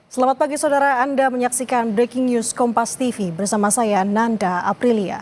Selamat pagi saudara, Anda menyaksikan Breaking News Kompas TV bersama saya Nanda Aprilia.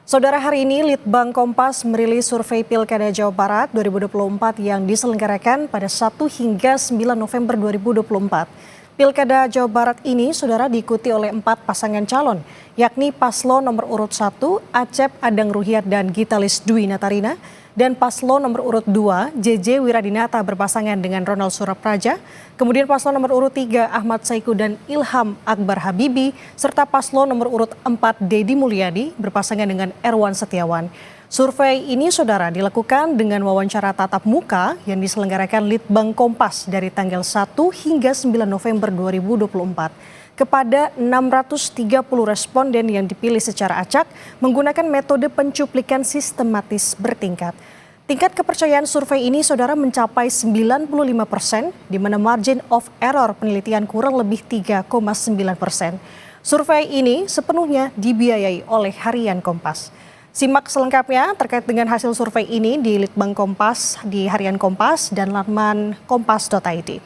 Saudara, hari ini Litbang Kompas merilis survei Pilkada Jawa Barat 2024 yang diselenggarakan pada 1 hingga 9 November 2024. Pilkada Jawa Barat ini saudara diikuti oleh 4 pasangan calon, yakni Paslon nomor urut 1 Acep Adang Ruhyat dan Gitalis Dwi Natarina, dan Paslon nomor urut 2 JJ Wiradinata berpasangan dengan Ronald Surapraja, kemudian Paslon nomor urut 3 Ahmad Saiku dan Ilham Akbar Habibi, serta Paslon nomor urut 4 Deddy Mulyadi berpasangan dengan Erwan Setiawan. Survei ini saudara dilakukan dengan wawancara tatap muka yang diselenggarakan Litbang Kompas dari tanggal 1 hingga 9 November 2024. Kepada 630 responden yang dipilih secara acak menggunakan metode pencuplikan sistematis bertingkat. Tingkat kepercayaan survei ini saudara mencapai 95%, di mana margin of error penelitian kurang lebih 3,9%. Survei ini sepenuhnya dibiayai oleh Harian Kompas. Simak selengkapnya terkait dengan hasil survei ini di Litbang Kompas, di Harian Kompas dan laman kompas.id.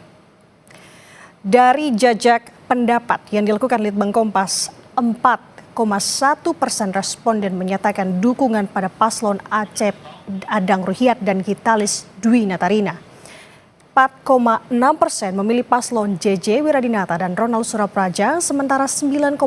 Dari jajak pendapat yang dilakukan Litbang Kompas, 4,1% responden menyatakan dukungan pada Paslon Acep Adang Ruhyat dan Gitalis Dwi Natarina. 4,6% memilih Paslon JJ Wiradinata dan Ronald Surapraja, sementara 9,0%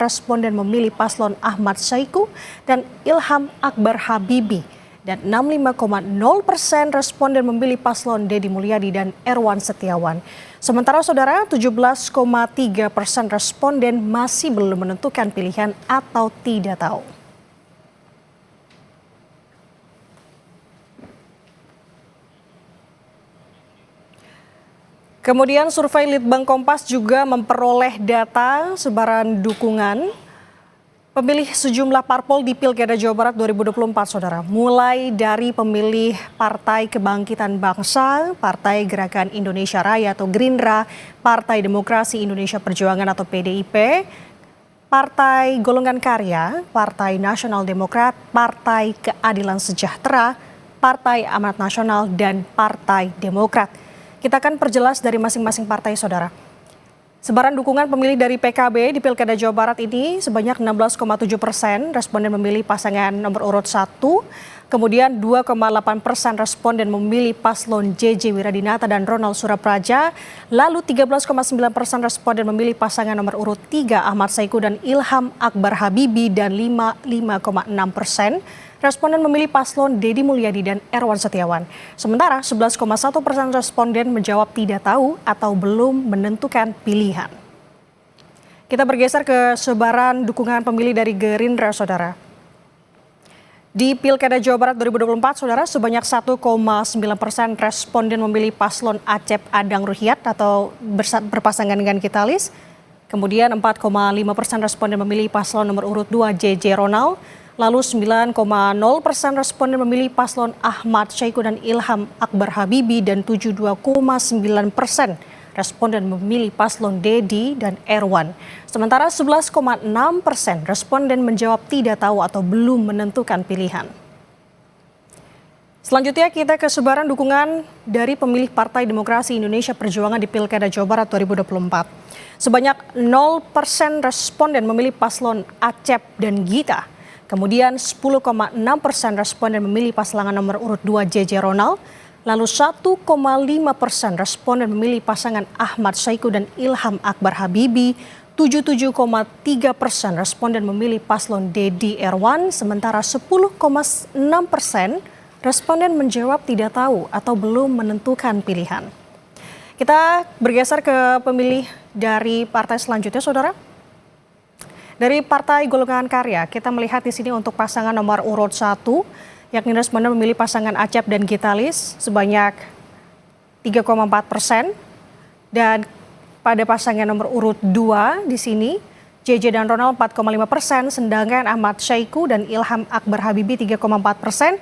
responden memilih Paslon Ahmad Saiku dan Ilham Akbar Habibi, dan 65,0% responden memilih Paslon Deddy Mulyadi dan Erwan Setiawan. Sementara saudara, 17,3% responden masih belum menentukan pilihan atau tidak tahu. Kemudian survei Litbang Kompas juga memperoleh data sebaran dukungan pemilih sejumlah parpol di Pilkada Jawa Barat 2024, saudara. Mulai dari pemilih Partai Kebangkitan Bangsa, Partai Gerakan Indonesia Raya atau Gerindra, Partai Demokrasi Indonesia Perjuangan atau PDIP, Partai Golongan Karya, Partai Nasional Demokrat, Partai Keadilan Sejahtera, Partai Amanat Nasional, dan Partai Demokrat. Kita akan perjelas dari masing-masing partai, saudara. Sebaran dukungan pemilih dari PKB di Pilkada Jawa Barat ini sebanyak 16,7% responden memilih pasangan nomor urut 1, kemudian 2,8% responden memilih Paslon JJ Wiradinata dan Ronald Surapraja, lalu 13,9% responden memilih pasangan nomor urut 3 Ahmad Saiku dan Ilham Akbar Habibi, dan 5,6% responden memilih Paslon Deddy Mulyadi dan Erwan Setiawan. Sementara 11,1% responden menjawab tidak tahu atau belum menentukan pilihan. Kita bergeser ke sebaran dukungan pemilih dari Gerindra, saudara. Di Pilkada Jawa Barat 2024, saudara, sebanyak 1,9% responden memilih Paslon Acep Adang Ruhyat atau berpasangan dengan Gitalis. Kemudian 4,5% responden memilih Paslon nomor urut 2 JJ Ronald. Lalu 9,0% responden memilih Paslon Ahmad Saiku dan Ilham Akbar Habibi, dan 72,9% responden memilih Paslon Deddy dan Erwan. Sementara 11,6% responden menjawab tidak tahu atau belum menentukan pilihan. Selanjutnya kita ke sebaran dukungan dari pemilih Partai Demokrasi Indonesia Perjuangan di Pilkada Jawa Barat 2024. Sebanyak 0% responden memilih Paslon Acep dan Gita. Kemudian 10,6% responden memilih pasangan nomor urut 2 JJ Ronald. Lalu 1,5% responden memilih pasangan Ahmad Saiku dan Ilham Akbar Habibi. 77,3% responden memilih Paslon Deddy Erwan. Sementara 10,6% responden menjawab tidak tahu atau belum menentukan pilihan. Kita bergeser ke pemilih dari partai selanjutnya, saudara. Dari Partai Golongan Karya, kita melihat di sini untuk pasangan nomor urut 1, yakni responden memilih pasangan Acep dan Gitalis sebanyak 3,4%. Dan pada pasangan nomor urut 2 di sini, JJ dan Ronald 4,5%, sedangkan Ahmad Saiku dan Ilham Akbar Habibi 3,4%.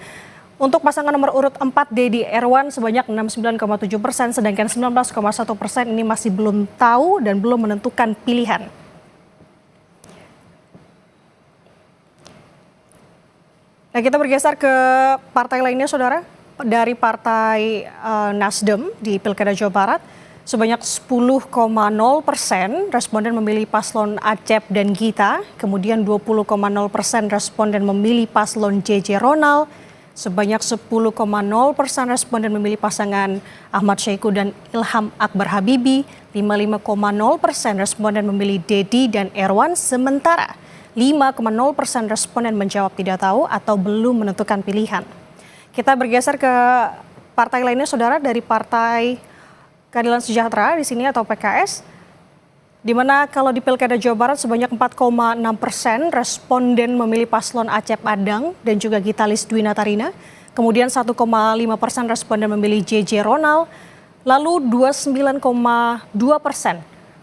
Untuk pasangan nomor urut 4 Deddy Erwan sebanyak 69,7%, sedangkan 19,1% ini masih belum tahu dan belum menentukan pilihan. Nah, kita bergeser ke partai lainnya, saudara. Dari Partai Nasdem di Pilkada Jawa Barat, Sebanyak 10,0% responden memilih paslon Acep dan Gita, kemudian 20,0% responden memilih paslon JJ Ronald, sebanyak 10,0% responden memilih pasangan Ahmad Saiku dan Ilham Akbar Habibi, 55,0% responden memilih Dedi dan Erwan, sementara 5,0% responden menjawab tidak tahu atau belum menentukan pilihan. Kita bergeser ke partai lainnya, saudara, dari Partai Keadilan Sejahtera di sini atau PKS, di mana kalau di Pilkada Jawa Barat sebanyak 4,6% responden memilih paslon Acep Adang dan juga Gitalis Dwi Natarina, kemudian 1,5% responden memilih JJ Ronald, lalu 29,2%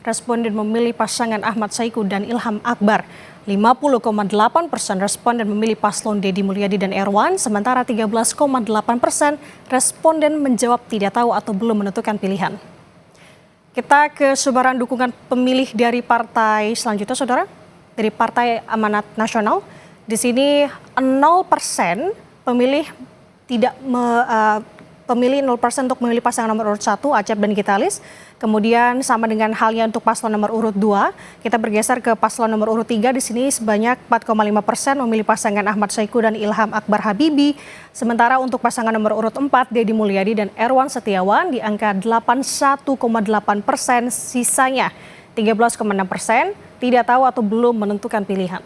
responden memilih pasangan Ahmad Saiku dan Ilham Akbar, 50,8% responden memilih paslon Dedi Mulyadi dan Erwan, sementara 13,8% responden menjawab tidak tahu atau belum menentukan pilihan. Kita ke sebaran dukungan pemilih dari partai selanjutnya, saudara. Dari Partai Amanat Nasional, di sini 0% pemilih pemilih 0% untuk memilih pasangan nomor urut 1 Acep dan Gitalis. Kemudian sama dengan halnya untuk paslon nomor urut 2, kita bergeser ke paslon nomor urut 3. Di sini sebanyak 4,5% memilih pasangan Ahmad Saiku dan Ilham Akbar Habibi. Sementara untuk pasangan nomor urut 4 Dedi Mulyadi dan Erwan Setiawan di angka 81,8%, sisanya 13,6% tidak tahu atau belum menentukan pilihan.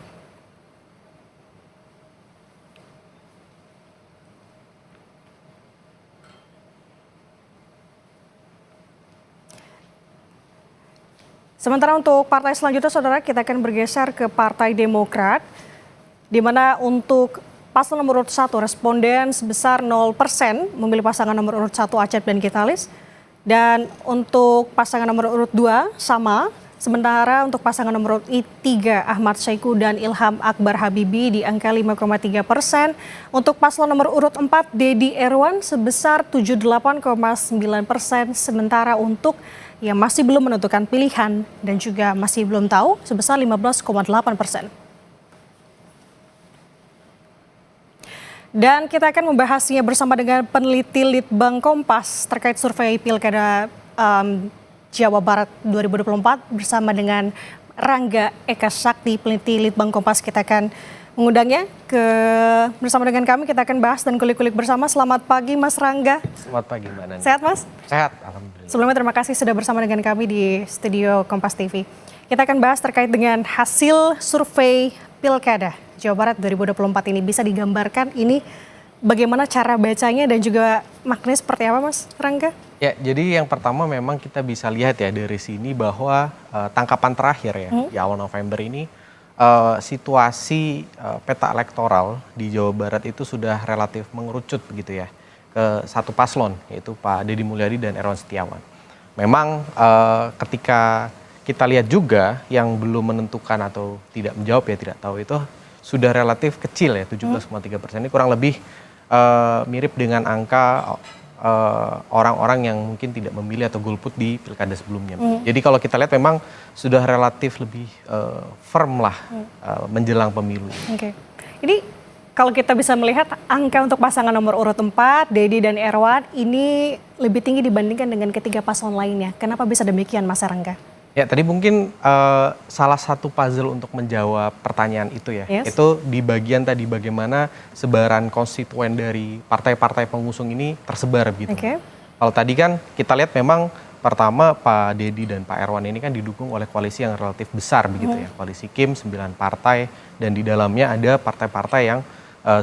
Sementara untuk partai selanjutnya, saudara, kita akan bergeser ke Partai Demokrat, di mana untuk paslon nomor urut 1 responden sebesar 0% memilih pasangan nomor urut 1 Acep dan Gitalis. Dan untuk pasangan nomor urut 2 sama, sementara untuk pasangan nomor urut 3 Ahmad Saiku dan Ilham Akbar Habibi di angka 5,3%. Untuk paslon nomor urut 4 Dedi Erwan sebesar 78,9%, sementara untuk yang masih belum menentukan pilihan dan juga masih belum tahu sebesar 15,8%. Dan kita akan membahasnya bersama dengan peneliti Litbang Kompas terkait survei Pilkada Jawa Barat 2024 bersama dengan Rangga Eka Sakti, peneliti Litbang Kompas. Kita akan mengundangnya bersama dengan kami. Kita akan bahas dan kulik-kulik bersama. Selamat pagi, Mas Rangga. Selamat pagi, Mbak Nani. Sehat, Mas? Sehat, alhamdulillah. Sebelumnya terima kasih sudah bersama dengan kami di studio Kompas TV. Kita akan bahas terkait dengan hasil survei Pilkada Jawa Barat 2024 ini. Bisa digambarkan ini bagaimana cara bacanya dan juga maknanya seperti apa, Mas Rangga? Ya, jadi yang pertama memang kita bisa lihat ya dari sini bahwa tangkapan terakhir ya di awal November ini situasi peta elektoral di Jawa Barat itu sudah relatif mengerucut begitu ya ke satu paslon, yaitu Pak Dedi Mulyadi dan Erwan Setiawan. Memang ketika kita lihat juga yang belum menentukan atau tidak menjawab ya tidak tahu itu sudah relatif kecil ya, 17,3%. Ini kurang lebih mirip dengan angka orang-orang yang mungkin tidak memilih atau golput di pilkada sebelumnya. Jadi kalau kita lihat memang sudah relatif lebih firm lah menjelang pemilu. Oke. Ini kalau kita bisa melihat angka untuk pasangan nomor urut 4, Dedi dan Erwan, ini lebih tinggi dibandingkan dengan ketiga paslon lainnya. Kenapa bisa demikian, Mas Rangga? Ya, tadi mungkin salah satu puzzle untuk menjawab pertanyaan itu ya. Yes. Itu di bagian tadi bagaimana sebaran konstituen dari partai-partai pengusung ini tersebar gitu. Okay. Kalau tadi kan kita lihat memang pertama Pak Dedi dan Pak Erwan ini kan didukung oleh koalisi yang relatif besar begitu ya. Koalisi Kim 9 partai dan di dalamnya ada partai-partai yang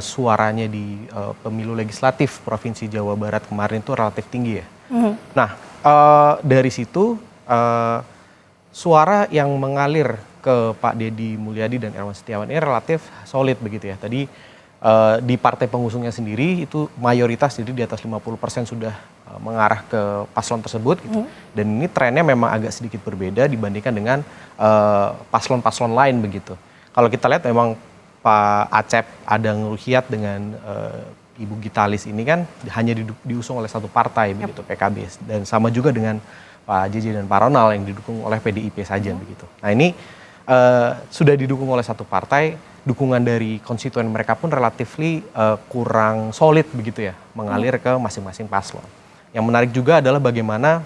suaranya di pemilu legislatif Provinsi Jawa Barat kemarin itu relatif tinggi ya. Nah, dari situ suara yang mengalir ke Pak Dedi Mulyadi dan Erwan Setiawan ini relatif solid begitu ya. Tadi di partai pengusungnya sendiri itu mayoritas jadi di atas 50% sudah mengarah ke paslon tersebut gitu. Dan ini trennya memang agak sedikit berbeda dibandingkan dengan paslon-paslon lain begitu. Kalau kita lihat memang Pak Acep Adang Ruhyat dengan Ibu Gitalis ini kan hanya diusung oleh satu partai begitu, PKB, dan sama juga dengan Pak JJ dan Pak Ronald yang didukung oleh PDIP saja begitu. Nah ini sudah didukung oleh satu partai, dukungan dari konstituen mereka pun relatifly kurang solid begitu ya, mengalir ke masing-masing paslon. Yang menarik juga adalah bagaimana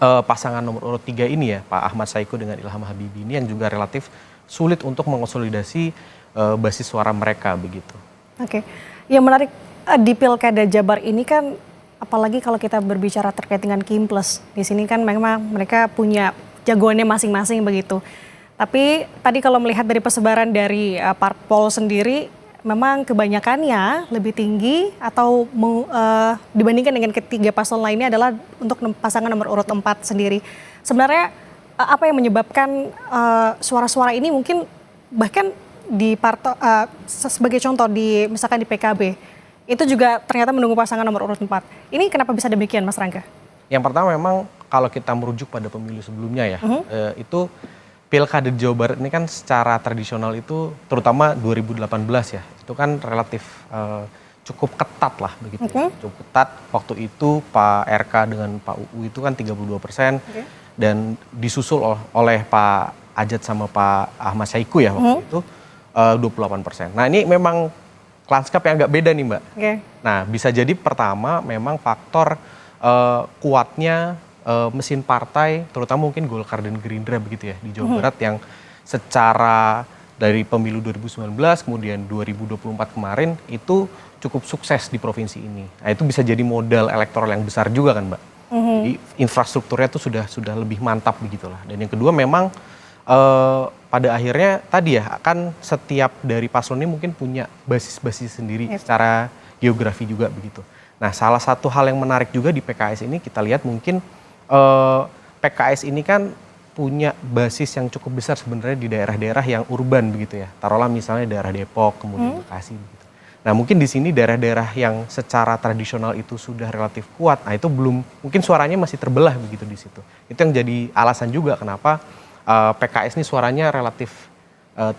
pasangan nomor urut 3 ini ya, Pak Ahmad Saiku dengan Ilham Habibie ini yang juga relatif sulit untuk mengonsolidasi basis suara mereka begitu. Oke, yang menarik di Pilkada Jabar ini kan, apalagi kalau kita berbicara terkait dengan Kimples, di sini kan memang mereka punya jagoannya masing-masing begitu. Tapi tadi kalau melihat dari persebaran dari parpol sendiri, memang kebanyakannya lebih tinggi atau dibandingkan dengan ketiga paslon lainnya adalah untuk pasangan nomor urut 4 sendiri. Sebenarnya apa yang menyebabkan suara-suara ini mungkin bahkan di sebagai contoh di misalkan di PKB itu juga ternyata mendukung pasangan nomor urut 4. Ini kenapa bisa demikian, Mas Rangga? Yang pertama memang kalau kita merujuk pada pemilu sebelumnya ya, itu Pilkada di Jawa Barat ini kan secara tradisional itu terutama 2018 ya, itu kan relatif cukup ketat lah begitu. Cukup ketat, waktu itu Pak RK dengan Pak UU itu kan 32%, dan disusul oleh Pak Ajat sama Pak Ahmad Saiku ya waktu itu 28%. Nah ini memang lanskap yang agak beda nih Mbak. Nah bisa jadi pertama memang faktor kuatnya mesin partai, terutama mungkin Golkar dan Gerindra begitu ya di Jawa Barat yang secara dari pemilu 2019 kemudian 2024 kemarin itu cukup sukses di provinsi ini. Nah itu bisa jadi modal elektoral yang besar juga kan Mbak. Jadi infrastrukturnya itu sudah lebih mantap begitulah. Dan yang kedua memang pada akhirnya tadi ya kan setiap dari paslon ini mungkin punya basis-basis sendiri secara geografi juga begitu. Nah salah satu hal yang menarik juga di PKS ini kita lihat mungkin PKS ini kan punya basis yang cukup besar sebenarnya di daerah-daerah yang urban begitu ya. Taruhlah misalnya daerah Depok, kemudian Bekasi begitu. Nah mungkin di sini daerah-daerah yang secara tradisional itu sudah relatif kuat, nah itu belum, mungkin suaranya masih terbelah begitu di situ. Itu yang jadi alasan juga kenapa PKS ini suaranya relatif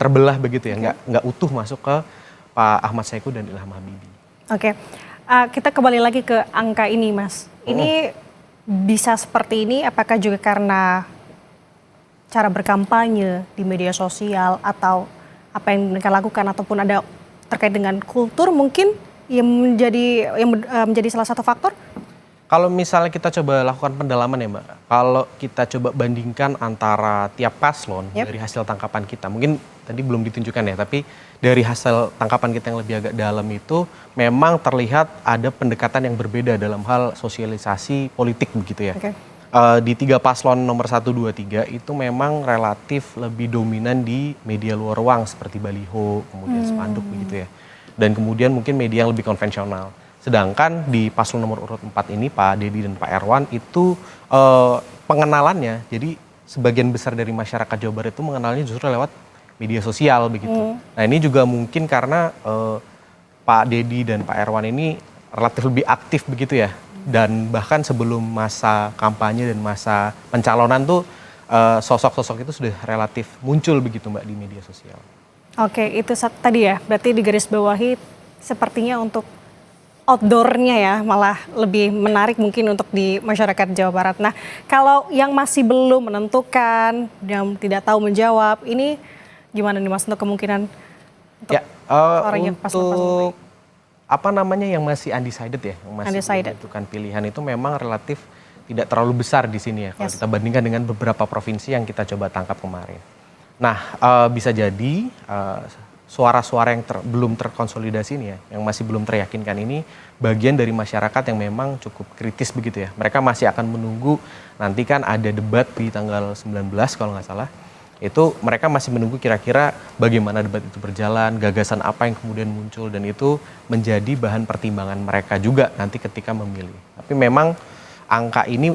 terbelah begitu ya, nggak utuh masuk ke Pak Ahmad Saiku dan Ilham Habibie. Oke, kita kembali lagi ke angka ini Mas. Ini bisa seperti ini apakah juga karena cara berkampanye di media sosial atau apa yang mereka lakukan ataupun ada terkait dengan kultur mungkin yang menjadi salah satu faktor? Kalau misalnya kita coba lakukan pendalaman ya Mbak, kalau kita coba bandingkan antara tiap paslon dari hasil tangkapan kita, mungkin tadi belum ditunjukkan ya, tapi dari hasil tangkapan kita yang lebih agak dalam itu memang terlihat ada pendekatan yang berbeda dalam hal sosialisasi politik begitu ya. Di 3 paslon nomor 1, 2, 3 itu memang relatif lebih dominan di media luar ruang seperti baliho, kemudian spanduk begitu ya. Dan kemudian mungkin media yang lebih konvensional. Sedangkan di paslon nomor urut 4 ini Pak Dedi dan Pak Erwan itu pengenalannya, jadi sebagian besar dari masyarakat Jawa Barat itu mengenalnya justru lewat media sosial begitu. Nah ini juga mungkin karena Pak Dedi dan Pak Erwan ini relatif lebih aktif begitu ya. Dan bahkan sebelum masa kampanye dan masa pencalonan tuh sosok-sosok itu sudah relatif muncul begitu Mbak di media sosial. Oke, itu tadi ya, berarti di garis bawahi sepertinya untuk outdoornya ya malah lebih menarik mungkin untuk di masyarakat Jawa Barat. Nah kalau yang masih belum menentukan, yang tidak tahu menjawab, ini gimana nih Mas untuk kemungkinan untuk untuk apa namanya yang masih undecided ya, yang masih belum menentukan pilihan itu memang relatif tidak terlalu besar di sini ya kalau kita bandingkan dengan beberapa provinsi yang kita coba tangkap kemarin. Nah bisa jadi suara-suara yang belum terkonsolidasi ini ya, yang masih belum teryakinkan ini bagian dari masyarakat yang memang cukup kritis begitu ya. Mereka masih akan menunggu, nanti kan ada debat di tanggal 19 kalau nggak salah. Itu mereka masih menunggu kira-kira bagaimana debat itu berjalan, gagasan apa yang kemudian muncul, dan itu menjadi bahan pertimbangan mereka juga nanti ketika memilih. Tapi memang angka ini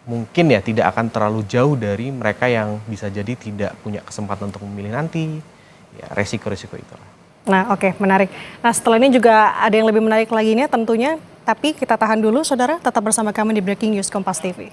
mungkin ya tidak akan terlalu jauh dari mereka yang bisa jadi tidak punya kesempatan untuk memilih nanti. Ya, resiko-resiko itulah. Nah oke, menarik. Nah setelah ini juga ada yang lebih menarik lagi nih tentunya, tapi kita tahan dulu saudara, tetap bersama kami di Breaking News Kompas TV.